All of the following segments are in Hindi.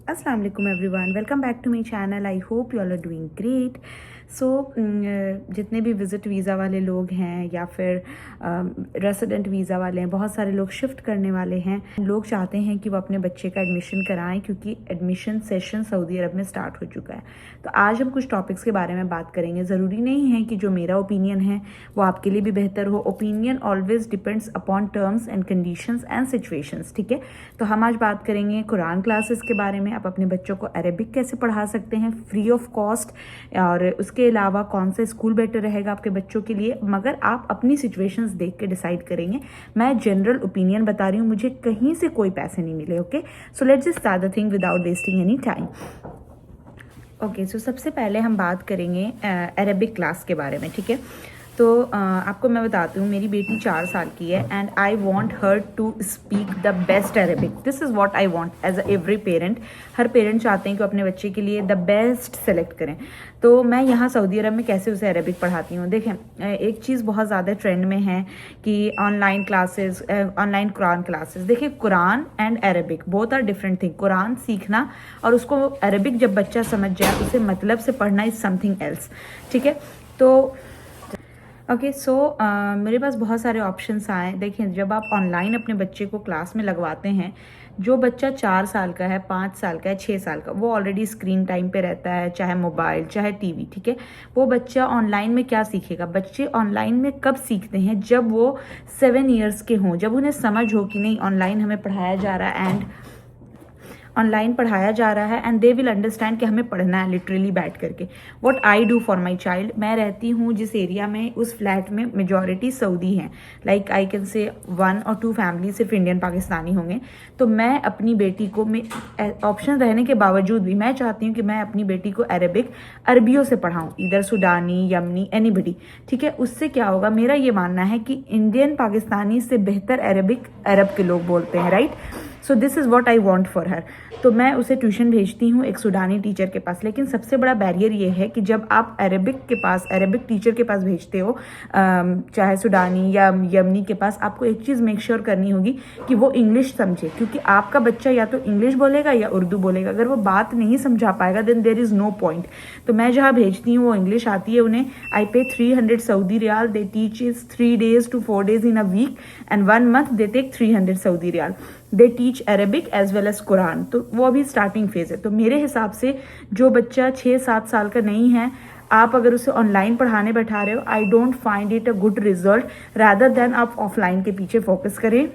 Assalamu alaikum everyone, welcome back to my channel. I hope you all are doing great. सो जितने भी विज़िट वीज़ा वाले लोग हैं या फिर रेसिडेंट वीज़ा वाले हैं, बहुत सारे लोग शिफ्ट करने वाले हैं, लोग चाहते हैं कि वो अपने बच्चे का एडमिशन कराएं क्योंकि एडमिशन सेशन सऊदी अरब में स्टार्ट हो चुका है। तो आज हम कुछ टॉपिक्स के बारे में बात करेंगे। ज़रूरी नहीं है कि जो मेरा ओपिनियन है वो आपके लिए भी बेहतर हो। Opinion always depends upon terms and conditions and situations, ठीक है। तो हम आज बात करेंगे कुरान क्लासेस के बारे में। आप अपने बच्चों को अरेबिक कैसे पढ़ा सकते हैं फ्री ऑफ कॉस्ट, और उसके अलावा कौन सा स्कूल बेटर रहेगा आपके बच्चों के लिए, मगर आप अपनी सिचुएशंस देख के डिसाइड करेंगे। मैं जनरल ओपिनियन बता रही हूँ, मुझे कहीं से कोई पैसे नहीं मिले। Okay, so let's just start the thing without wasting any time. Okay, so सबसे पहले हम बात करेंगे अरेबिक क्लास के बारे में, ठीक है। तो आपको मैं बताती हूँ, मेरी बेटी 4 साल की है and I want her to speak the best Arabic. This is what I want as every parent. हर पेरेंट चाहते हैं कि अपने बच्चे के लिए द बेस्ट सेलेक्ट करें। तो मैं यहाँ सऊदी अरब में कैसे उसे अरेबिक पढ़ाती हूँ। देखें, एक चीज़ बहुत ज़्यादा ट्रेंड में है कि online classes, online Quran classes. देखिए, Quran and Arabic both are different thing. कुरान सीखना और उसको अरेबिक जब बच्चा समझ जाए उसे मतलब से पढ़ना इज़ समथिंग एल्स, ठीक है। तो ओके, सो मेरे पास बहुत सारे ऑप्शंस आए। देखिए, जब आप ऑनलाइन अपने बच्चे को क्लास में लगवाते हैं, जो बच्चा 4 साल का है, 5 साल का है, 6 साल का, वो ऑलरेडी स्क्रीन टाइम पे रहता है, चाहे मोबाइल चाहे टीवी, ठीक है। वो बच्चा ऑनलाइन में क्या सीखेगा? बच्चे ऑनलाइन में कब सीखते हैं? जब वो 7 ईयर्स के हों, जब उन्हें समझ हो कि नहीं ऑनलाइन हमें पढ़ाया जा रहा है एंड दे विल अंडरस्टैंड कि हमें पढ़ना है लिटरली बैठ करके। What I do for my child, मैं रहती हूँ जिस एरिया में, उस फ्लैट में मेजॉरिटी सऊदी हैं, लाइक आई कैन से 1 और 2 फैमिली सिर्फ इंडियन पाकिस्तानी होंगे। तो मैं अपनी बेटी को, ऑप्शन रहने के बावजूद भी मैं चाहती हूँ कि मैं अपनी बेटी को अरेबिक अरबियों से पढ़ाऊँ, इधर सुडानी, यमनी, एनीबडी, ठीक है। उससे क्या होगा, मेरा ये मानना है कि इंडियन पाकिस्तानी से बेहतर अरेबिक अरब के लोग बोलते हैं, right. So this is what I want for her. तो मैं उसे ट्यूशन भेजती हूँ एक सुडानी टीचर के पास। लेकिन सबसे बड़ा बैरियर ये है कि जब आप अरेबिक टीचर के पास भेजते हो, चाहे सुडानी या यमनी के पास, आपको एक चीज़ मेक श्योर करनी होगी कि वो इंग्लिश समझे, क्योंकि आपका बच्चा या तो इंग्लिश बोलेगा या उर्दू बोलेगा। अगर वो बात नहीं समझा पाएगा then there is no point. तो मैं जहाँ भेजती हूँ वो इंग्लिश आती है उन्हें। I pay 300 Saudi riyal. They teach is 3 days to 4 days in a week and 1 month they take 300 Saudi riyal. They teach Arabic as well as Quran. तो वो अभी स्टार्टिंग फेज है। तो मेरे हिसाब से जो बच्चा 6-7 साल का नहीं है, आप अगर उसे ऑनलाइन पढ़ाने बैठा रहे हो, I don't find it a good result. Rather than आप ऑफलाइन के पीछे फोकस करें।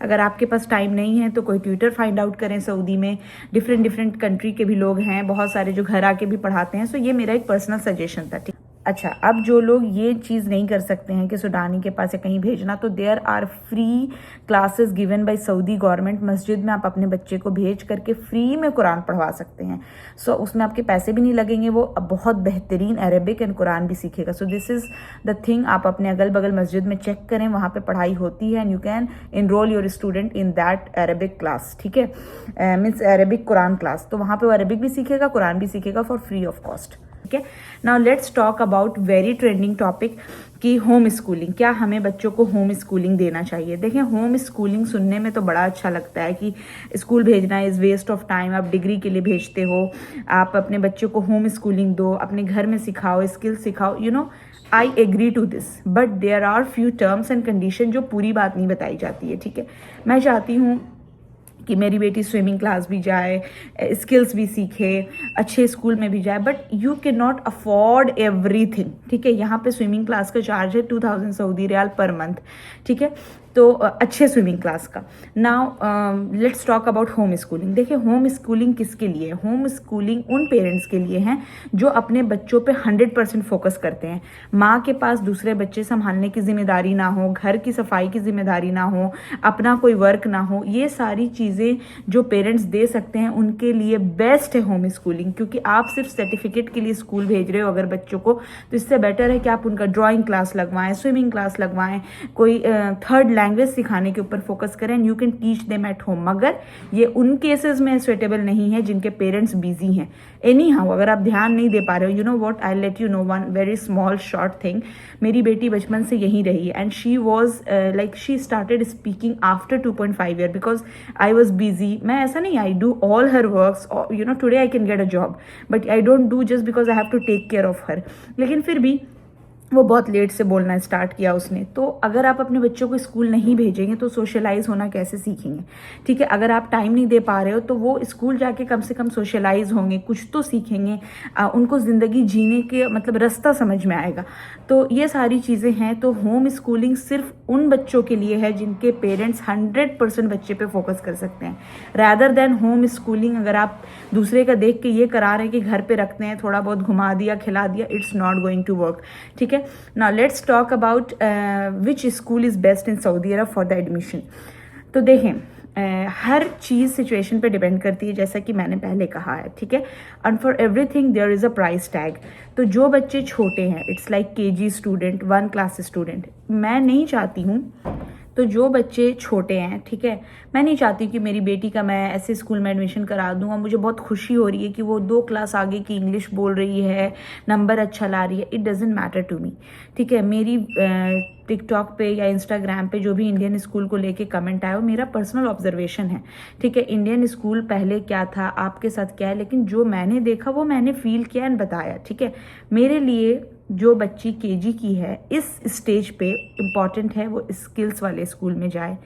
अगर आपके पास टाइम नहीं है तो कोई ट्यूटर फाइंड आउट करें। सऊदी में डिफरेंट कंट्री के भी लोग हैं, बहुत सारे जो घर आके भी पढ़ाते हैं। सो ये मेरा एक पर्सनल सजेशन था, ठीक। अच्छा, अब जो लोग ये चीज़ नहीं कर सकते हैं कि सुडानी के पास या कहीं भेजना, तो there are free classes given by Saudi government. मस्जिद में आप अपने बच्चे को भेज करके फ्री में कुरान पढ़वा सकते हैं। सो उसमें आपके पैसे भी नहीं लगेंगे, वो बहुत बेहतरीन अरेबिक एंड कुरान भी सीखेगा। So this is the thing. आप अपने अगल बगल मस्जिद में चेक करें, वहाँ पे पढ़ाई होती है and you can enroll your student in that Arabic class, ठीक है। Means Arabic Quran class. तो वहाँ पे वो अरेबिक भी सीखेगा, कुरान भी सीखेगा फॉर फ्री ऑफ कॉस्ट, ठीक है। Now let's talk about very trending topic कि होम स्कूलिंग। क्या हमें बच्चों को होम स्कूलिंग देना चाहिए? देखें, होम स्कूलिंग सुनने में तो बड़ा अच्छा लगता है कि स्कूल भेजना इज़ वेस्ट ऑफ टाइम। आप डिग्री के लिए भेजते हो, आप अपने बच्चों को होम स्कूलिंग दो, अपने घर में सिखाओ, स्किल सिखाओ, you know, I agree to this, but there are few terms and condition जो पूरी बात नहीं बताई जाती है, ठीक है। मैं चाहती हूँ कि मेरी बेटी स्विमिंग क्लास भी जाए, स्किल्स भी सीखे, अच्छे स्कूल में भी जाए, but you can not afford everything, ठीक है। यहाँ पे स्विमिंग क्लास का चार्ज है 2000 सऊदी रियाल पर मंथ, ठीक है। तो अच्छे स्विमिंग क्लास का। Now let's talk about home schooling. देखिए, होम स्कूलिंग किसके लिए है? होम स्कूलिंग उन पेरेंट्स के लिए हैं जो अपने बच्चों पे 100% फोकस करते हैं। माँ के पास दूसरे बच्चे संभालने की जिम्मेदारी ना हो, घर की सफाई की जिम्मेदारी ना हो, अपना कोई वर्क ना हो, ये सारी चीज़ें जो पेरेंट्स दे सकते हैं उनके लिए बेस्ट है होम स्कूलिंग। क्योंकि आप सिर्फ सर्टिफिकेट के लिए स्कूल भेज रहे हो अगर बच्चों को, तो इससे बेटर है कि आप उनका ड्राइंग क्लास लगवाएं, स्विमिंग क्लास लगवाएं, कोई थर्ड लैंग्वेज सिखाने के ऊपर फोकस करें and you can teach them at home. मगर ये उन केसेस में स्वेटेबल नहीं है जिनके पेरेंट्स बिजी हैं। एनी हाउ अगर आप ध्यान नहीं दे पा रहे हो, you know what, I let you know one very small short thing. मेरी बेटी बचपन से यही रही and she was like she started speaking after 2.5 year because I was busy. मैं ऐसा नहीं, I do all her works, you know today I can get a job but I don't do just because I have to take care of her. लेकिन फिर भी वो बहुत लेट से बोलना स्टार्ट किया उसने। तो अगर आप अपने बच्चों को स्कूल नहीं भेजेंगे तो सोशलाइज होना कैसे सीखेंगे? ठीक है, अगर आप टाइम नहीं दे पा रहे हो तो वो स्कूल जाके कम से कम सोशलाइज होंगे, कुछ तो सीखेंगे, उनको ज़िंदगी जीने के मतलब रास्ता समझ में आएगा। तो ये सारी चीज़ें हैं। तो होम स्कूलिंग सिर्फ उन बच्चों के लिए है जिनके पेरेंट्स 100% बच्चे पे फोकस कर सकते हैं, रैदर देन होम स्कूलिंग अगर आप दूसरे का देख के ये करा रहे हैं कि घर पे रखते हैं, थोड़ा बहुत घुमा दिया खिला दिया, it's not going to work. ठीक है, now let's talk about which school is best in Saudi Arab for the admission। तो देखें हर चीज़ सिचुएशन पे डिपेंड करती है, जैसा कि मैंने पहले कहा है। ठीक है, and for everything there is a price tag. तो जो बच्चे छोटे हैं, it's like KG student, 1 class student, मैं नहीं चाहती हूँ, तो जो बच्चे छोटे हैं, ठीक है, मैं नहीं चाहती कि मेरी बेटी का मैं ऐसे स्कूल में एडमिशन करा दूँ और मुझे बहुत खुशी हो रही है कि वो 2 क्लास आगे की इंग्लिश बोल रही है, नंबर अच्छा ला रही है। It doesn't matter to me. ठीक है, मेरी टिकटॉक पे या इंस्टाग्राम पे जो भी इंडियन स्कूल को लेके कमेंट आया वो मेरा पर्सनल ऑब्जर्वेशन है। ठीक है, इंडियन स्कूल पहले क्या था, आपके साथ क्या है, लेकिन जो मैंने देखा वो मैंने फील किया एंड बताया। ठीक है, मेरे लिए जो बच्ची KG की है इस स्टेज पे इम्पॉर्टेंट है वो स्किल्स वाले स्कूल में जाए,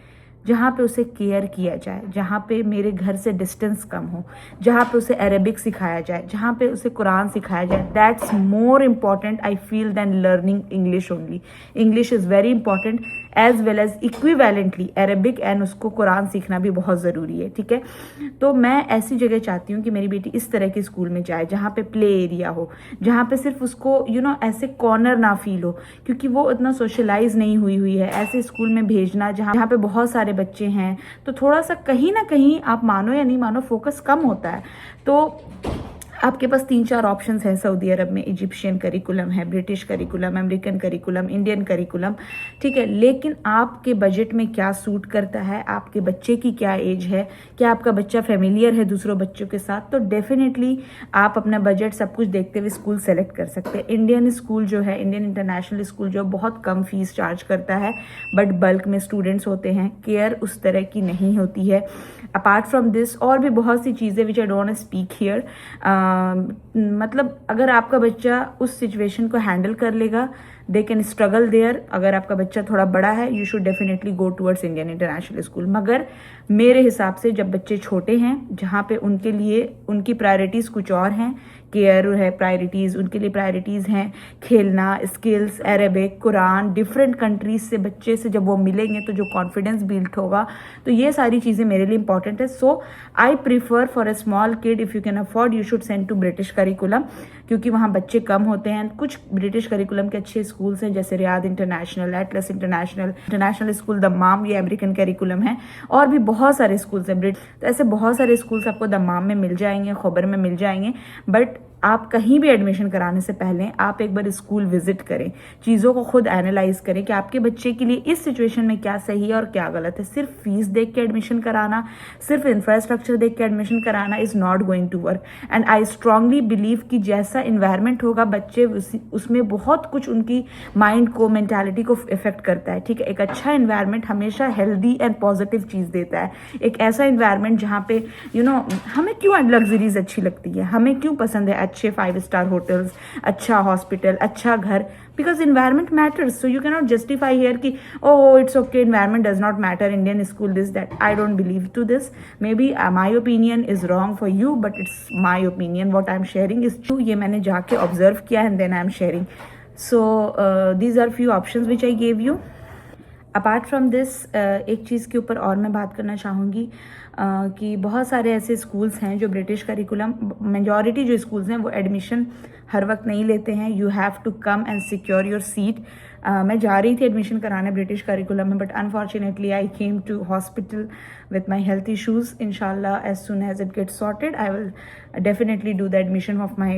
जहाँ पे उसे केयर किया जाए, जहाँ पे मेरे घर से डिस्टेंस कम हो, जहाँ पे उसे अरेबिक सिखाया जाए, जहाँ पे उसे कुरान सिखाया जाए। That's more important I feel than learning English only. English is very important as well as equivalently Arabic and उसको कुरान सीखना भी बहुत ज़रूरी है। ठीक है, तो मैं ऐसी जगह चाहती हूँ कि मेरी बेटी इस तरह के स्कूल में जाए जहाँ पे प्ले एरिया हो, जहाँ पे सिर्फ उसको यू नो ऐसे कॉर्नर ना फील हो, क्योंकि वो इतना सोशलाइज नहीं हुई है। ऐसे स्कूल में भेजना जहाँ पे बहुत सारे बच्चे हैं तो थोड़ा सा कहीं ना कहीं, आप मानो या नहीं मानो, फोकस कम होता है। तो आपके पास 3-4 ऑप्शंस हैं सऊदी अरब में। इजिप्शियन करिकुलम है, British curriculum, American curriculum, Indian curriculum. ठीक है, लेकिन आपके बजट में क्या सूट करता है, आपके बच्चे की क्या एज है, क्या आपका बच्चा फेमिलियर है दूसरों बच्चों के साथ, तो डेफिनेटली आप अपना बजट सब कुछ देखते हुए स्कूल सेलेक्ट कर सकते हैं। इंडियन स्कूल जो है, इंडियन इंटरनेशनल स्कूल जो बहुत कम फीस चार्ज करता है बट बल्क में स्टूडेंट्स होते हैं, केयर उस तरह की नहीं होती है। अपार्ट फ्रॉम दिस और भी बहुत सी चीज़ें विच आई डोंट स्पीक हियर। मतलब अगर आपका बच्चा उस सिचुएशन को हैंडल कर लेगा, दे कैन स्ट्रगल देयर। अगर आपका बच्चा थोड़ा बड़ा है, you should definitely go towards Indian international school. मगर मेरे हिसाब से जब बच्चे छोटे हैं, जहाँ पे उनके लिए उनकी प्रायोरिटीज़ कुछ और हैं, केयर है प्रायोरिटीज़, उनके लिए प्रायोरिटीज़ हैं खेलना, skills, Arabic, Quran, different countries से बच्चे से जब वो मिलेंगे तो जो कॉन्फिडेंस बिल्ड होगा, तो ये सारी चीज़ें मेरे लिए इंपॉर्टेंट है। So I prefer for a small kid, if you can afford, you should send to British curriculum, क्योंकि वहाँ बच्चे कम होते हैं। कुछ ब्रिटिश करिकुलम के अच्छे स्कूल्स हैं जैसे Riyadh international, Atlas international school Dammam, ये अमेरिकन करिकुलम है, और भी बहुत सारे स्कूल्स हैं। तो ऐसे बहुत सारे स्कूल्स आपको दम्माम में मिल जाएंगे, खबर में मिल जाएंगे। बट आप कहीं भी एडमिशन कराने से पहले आप एक बार स्कूल विजिट करें, चीज़ों को खुद एनालाइज करें कि आपके बच्चे के लिए इस सिचुएशन में क्या सही है और क्या गलत है। सिर्फ फीस देख के एडमिशन कराना, सिर्फ इंफ्रास्ट्रक्चर देख के एडमिशन कराना is not going to work. And I strongly believe कि जैसा इन्वायरमेंट होगा बच्चे उसमें बहुत कुछ उनकी माइंड को, मेंटालिटी को इफेक्ट करता है। ठीक है, एक अच्छा इन्वायरमेंट हमेशा हेल्दी एंड पॉजिटिव चीज़ देता है। एक ऐसा इन्वायरमेंट जहाँ पे यू नो हमें क्यों लग्जरीज अच्छी लगती है, हमें क्यों पसंद है अच्छे 5 स्टार होटल्स, अच्छा हॉस्पिटल, अच्छा घर, because environment matters. So you cannot justify here कि oh it's okay, environment does not matter, Indian school this that. I don't believe to this. Maybe my opinion is wrong for you, but it's my opinion. What I'm sharing is true. ये मैंने जाके observe किया and then I'm sharing. So these are few options which I gave you. Apart from this एक चीज़ के ऊपर और मैं बात करना चाहूँगी। कि बहुत सारे ऐसे स्कूल्स हैं जो ब्रिटिश करिकुलम, मेजॉरिटी जो स्कूल्स हैं वो एडमिशन हर वक्त नहीं लेते हैं. You have to come and secure your seat. मैं जा रही थी एडमिशन कराने ब्रिटिश करिकुलम में, but unfortunately I came to hospital with my health issues. Inshallah, as soon as it gets sorted, I will definitely do the admission of my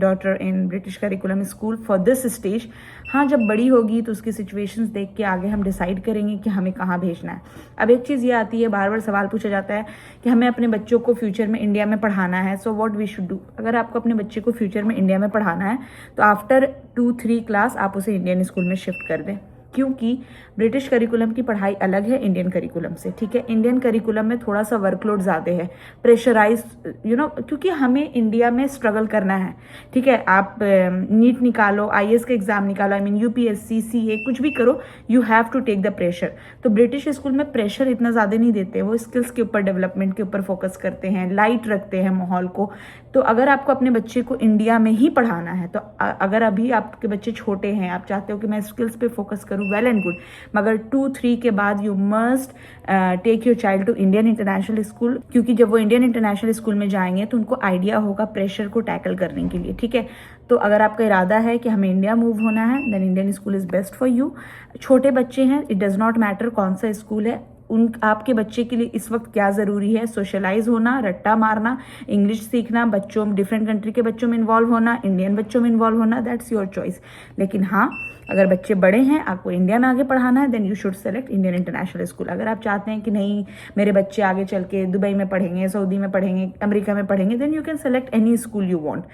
daughter in British curriculum school for this stage. हाँ, जब बड़ी होगी तो उसकी सिचुएशंस देख के आगे हम डिसाइड करेंगे कि हमें कहाँ भेजना है. अब एक चीज़ ये आती है, बार बार सवाल पूछा जाता है कि हमें अपने बच्चों को फ्यूचर में इंडिया में पढ़ाना है, so what we should do. अगर आपको अपने बच्चे को फ्यूचर में इंडिया में पढ़ाना है तो आफ्टर 2-3 क्लास आप उसे इंडियन स्कूल में शिफ्ट कर दें, क्योंकि ब्रिटिश करिकुलम की पढ़ाई अलग है इंडियन करिकुलम से. ठीक है, इंडियन करिकुलम में थोड़ा सा वर्कलोड ज़्यादा है, प्रेशराइज क्योंकि हमें इंडिया में स्ट्रगल करना है. ठीक है, आप नीट निकालो, IAS का एग्जाम निकालो, UPSC CA कुछ भी करो, you have to take the pressure. तो ब्रिटिश स्कूल में प्रेशर इतना ज़्यादा नहीं देते, वो स्किल्स के ऊपर, डेवलपमेंट के ऊपर फोकस करते हैं, लाइट रखते हैं माहौल को. तो अगर आपको अपने बच्चे को इंडिया में ही पढ़ाना है, तो अगर अभी आपके बच्चे छोटे हैं, आप चाहते हो कि मैं स्किल्स पे फोकस करूं, वेल एंड गुड, मगर 2-3 के बाद you must take your child to Indian international school, क्योंकि जब वो इंडियन इंटरनेशनल स्कूल में जाएंगे तो उनको आइडिया होगा प्रेशर को टैकल करने के लिए. ठीक है, तो अगर आपका इरादा है कि हमें इंडिया मूव होना है, then Indian school is best for you. छोटे बच्चे हैं, इट डज़ नॉट मैटर कौन सा स्कूल है, आपके बच्चे के लिए इस वक्त क्या ज़रूरी है. सोशलाइज होना, रट्टा मारना, इंग्लिश सीखना, बच्चों डिफरेंट कंट्री के बच्चों में इन्वॉल्व होना, इंडियन बच्चों में इन्वॉल्व होना, दैट्स योर चॉइस. लेकिन हाँ, अगर बच्चे बड़े हैं, आपको इंडिया में आगे पढ़ाना है, then you should select Indian international school. अगर आप चाहते हैं कि नहीं, मेरे बच्चे आगे चल के दुबई में पढ़ेंगे, सऊदी में पढ़ेंगे, अमेरिका में पढ़ेंगे, then you can select any school you want.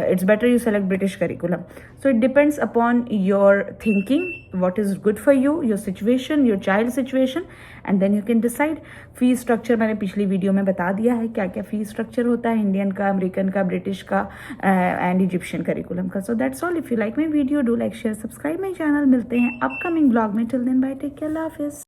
It's better you select British curriculum. So it depends upon your thinking, what is good for you, your situation, your child situation, and then you can decide. Fee structure मैंने पिछली वीडियो में बता दिया है, क्या क्या फी स्ट्रक्चर होता है इंडियन का, अमेरिकन का, ब्रिटिश का एंड इजिप्शियन करिकुलम का. So that's all. If you like my video, do like, share, subscribe my channel. मिलते हैं अपकमिंग ब्लॉग में. Till then bye, take care, अल्लाह हाफिज़.